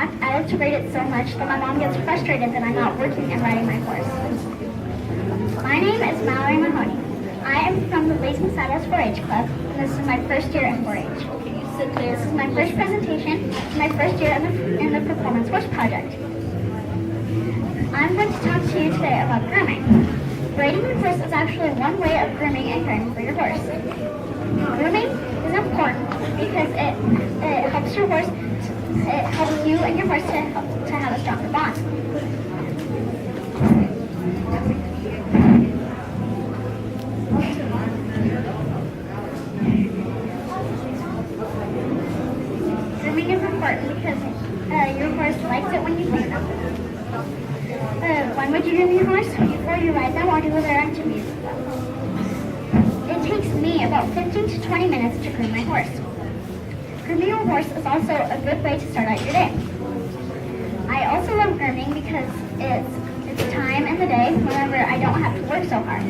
fact, I like to ride it so much that my mom gets frustrated that I'm not working and riding my horse. My name is Mallory Mahoney. I am from the Blazing Saddles 4-H Club, and this is my first year in 4-H. This is my first presentation, my first year in the Performance Horse Project. I'm going to talk to you today about grooming. Riding your horse is actually one way of grooming and caring for your horse. Grooming is important because it helps your horse, it helps you and your horse to have a stronger bond. Grooming is important because your horse likes it when you groom them. When would you groom your horse? Before you ride them or do other activities with them. It takes me about 15 to 20 minutes to groom my horse. Grooming your horse is also a good way to start out your day. I also love grooming because it's time in the day whenever I don't have to work so hard.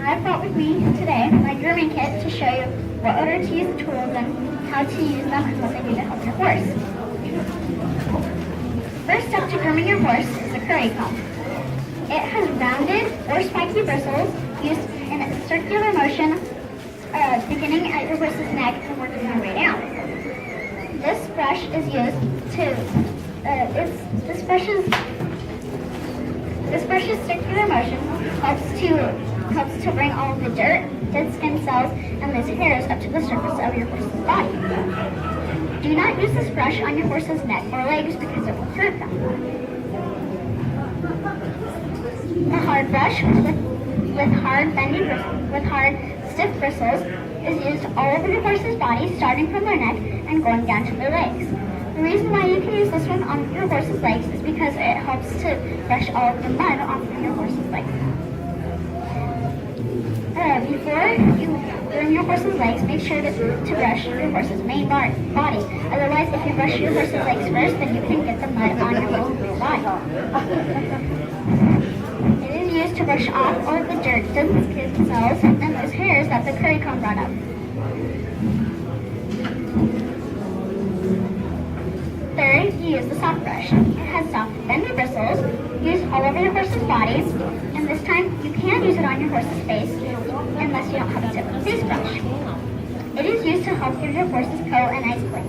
I brought with me today my grooming kit to show you what order to use the tools and how to use them and what they do to help your horse. First step to grooming your horse is a curry comb. It has rounded or spiky bristles used in a circular motion beginning at your horse's neck and working their way down. This brush is used to, this brush's circular motion helps to bring all of the dirt, dead skin cells, and loose hairs up to the surface of your horse's body. Do not use this brush on your horse's neck or legs because it will hurt them. A hard brush with hard, stiff bristles is used all over your horse's body, starting from their neck and going down to their legs. The reason why you can use this one on your horse's legs is because it helps to brush all of the mud off of your horse's legs. Before you groom your horse's legs, make sure to brush your horse's main body. Otherwise, if you brush your horse's legs first, then you can get the mud on your horse's main body. It is used to brush off all of the dirt, dead skin cells, and those hairs that the curry comb brought up. Third, you use the soft brush. It has soft, bendy bristles used all over your horse's body, and this time you can use it on your horse's face unless you don't have a typical face brush. It is used to help give your horse's coat a nice clean.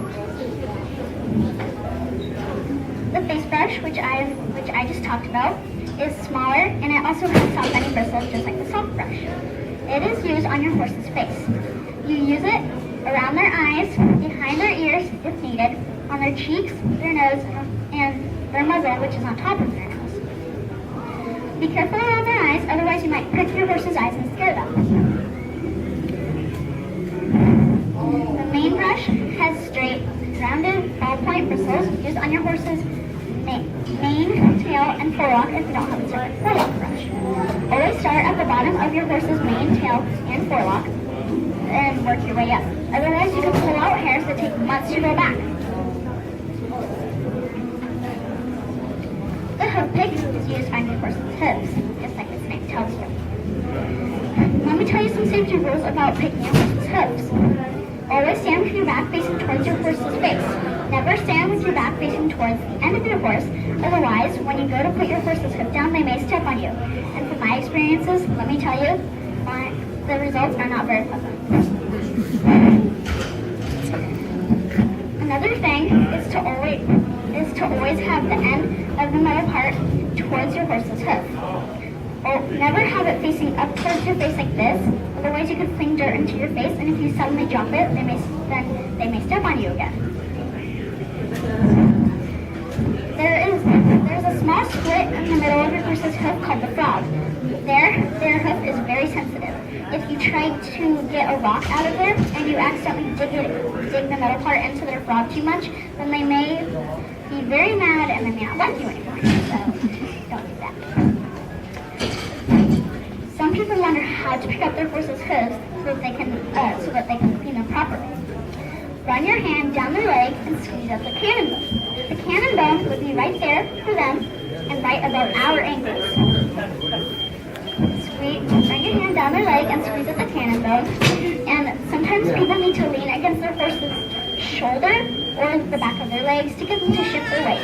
The face brush, which I just talked about, is smaller and it also has soft bendy bristles just like the soft brush. It is used on your horse's face. You use it around their eyes, behind their ears if needed, on their cheeks, their nose, and their muzzle, which is on top of their nose. Be careful around their eyes, otherwise you might prick your horse's eyes and scare them. The mane brush has straight, rounded, ballpoint bristles used on your horse's mane, tail, and forelock if you don't have a separate forelock brush. Always start at the bottom of your horse's mane, tail, and forelock and work your way up. Otherwise, you can pull out hairs that take months to grow back. The hoof pick is used on your horse's hooves, just like its name tells you. Let me tell you some safety rules about picking your horse's hooves. Always stand with your back facing towards your horse's face. Never stand with your back facing towards the end of your horse, otherwise, when you go to put your horse's hoof down, they may step on you. And from my experiences, let me tell you, the results are not very pleasant. Another thing is to always have the end of the metal part towards your horse's hoof. Or never have it facing up towards your face like this, otherwise you could fling dirt into your face, and if you suddenly drop it, they may step on you again. There's a small split in the middle of your horse's hoof called the frog. Their hoof is very sensitive. If you try to get a rock out of there and you accidentally dig the metal part into their frog too much, then they may be very mad and they may not like you anymore. So don't do that. Some people wonder how to pick up their horse's hooves so that they can clean them properly. Run your hand down their leg and squeeze up the cannon bone. The cannon bone would be right there for them and right above our ankles. Run your hand down their leg and squeeze at the cannon bone. the back of their legs to get them to shift their weight.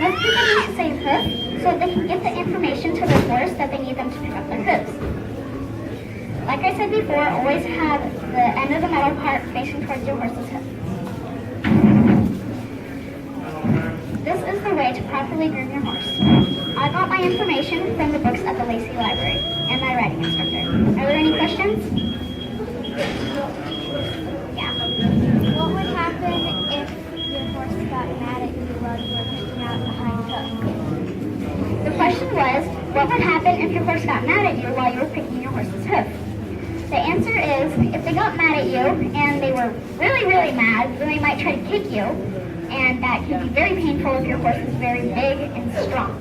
Most people need to say hoof so they can get the information to their horse that they need them to pick up their hooves. Like I said before, always have the end of the metal part facing towards your horse's hoof. This is the way to properly groom your horse. I got my information from the books at the Lacey Library and my riding instructor. Are there any questions? Yeah. What would happen if your horse got mad at you while you were picking out the hind hoof? The question was, what would happen if your horse got mad at you while you were picking your horse's hoof? The answer is, if they got mad at you and they were really, really mad, then they might try to kick you, and that can be very painful if your horse is very big and strong.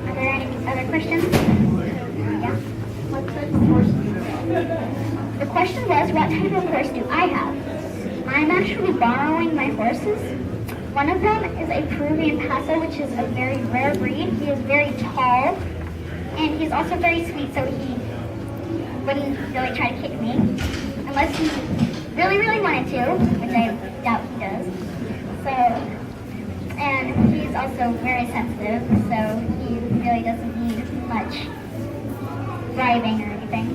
Are there any other questions? Yeah? What type of horse do you have? The question was, what type of horse do I have? I'm actually borrowing my horses. One of them is a Peruvian Paso, which is a very rare breed. He is very tall, and he's also very sweet, so he wouldn't really try to kick me, unless he really, really wanted to, which I doubt he does. So, and he's also very sensitive, so he really doesn't need much driving or anything.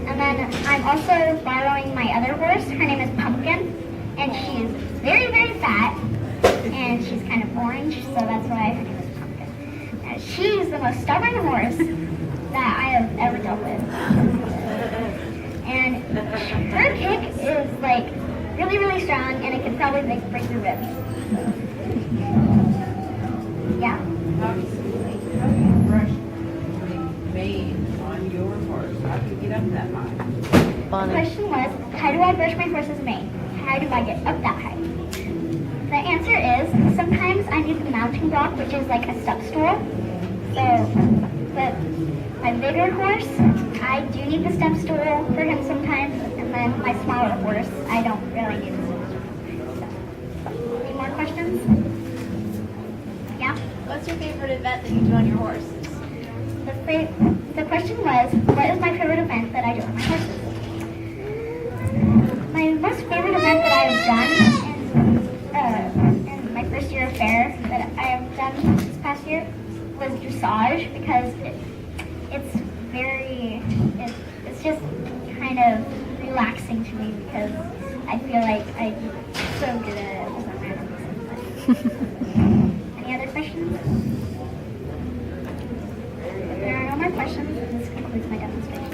And then I'm also borrowing my other horse. Her name is Pumpkin, and she's very, very fat, and she's kind of orange, so that's why her name is Pumpkin. Now, she's the most stubborn horse that I have ever dealt with. And her kick is like really, really strong, and it could probably break your ribs. Yeah. How do you brush the mane on your horse? How do you get up that high? The question was, how do I brush my horse's mane? How do I get up that high? The answer is, sometimes I use the mounting block, which is like a step stool. So, with my bigger horse, I do need the step stool for him sometimes, and then my smaller horse, I don't really need the step stool. So, any more questions? Yeah? What's your favorite event that you do on your horses? The question was, what is my favorite event that I do on my horses? My most favorite event that I have done in my first year of fair that I have done this past year was dressage, because it's just kind of relaxing to me, because I feel like I'm so good at it as a random. Any other questions? If there are no more questions, this concludes my demonstration.